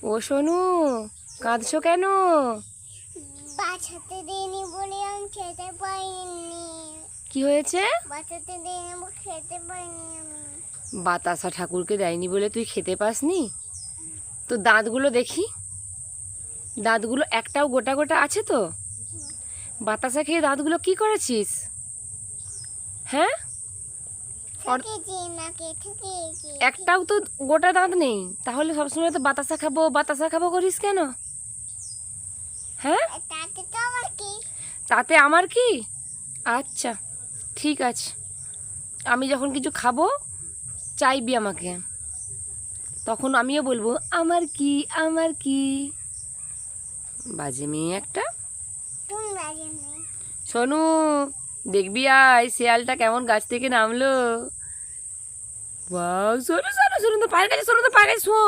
ও সোনু, কাঁদছো কেন? বাঁচাতে দেয়নি বলে আমি খেতে পাইনি। কি হয়েছে? বাঁচাতে দেয়নি বলে খেতে পাইনি আমি। বাতাসা ঠাকুরকে দেয়নি বলে তুই খেতে পাসনি? তো দাঁতগুলো দেখি, দাঁতগুলো একটাও গোটা গোটা আছে তো? বাতাসা খেয়ে দাঁতগুলো কি করেছিস? হ্যাঁ, থেকেছি নাকি থেকেছি। একটাও তো গোটা দাঁত নেই, তাহলে সবসময় তো বাতাসা খাবো বাতাসা খাবো করিস কেন? হ্যাঁ, তাতে তো আমার কি? তাতে আমার কি? আচ্ছা, ঠিক আছে, আমি যখন কিছু খাবো চাইবি আমাকে, তখন আমিও বলবো আমার কি, আমার কি। বাজে মেয়ে একটা। তুমি বাজে নেই। সোনু, দেখবি আয় শিয়ালটা কেমন গাছ থেকে নামলো। ওয়াও, সোনু সোনু সোনু, তো পায়ের কাছে, সোনু তো পায়ের কাছে শো।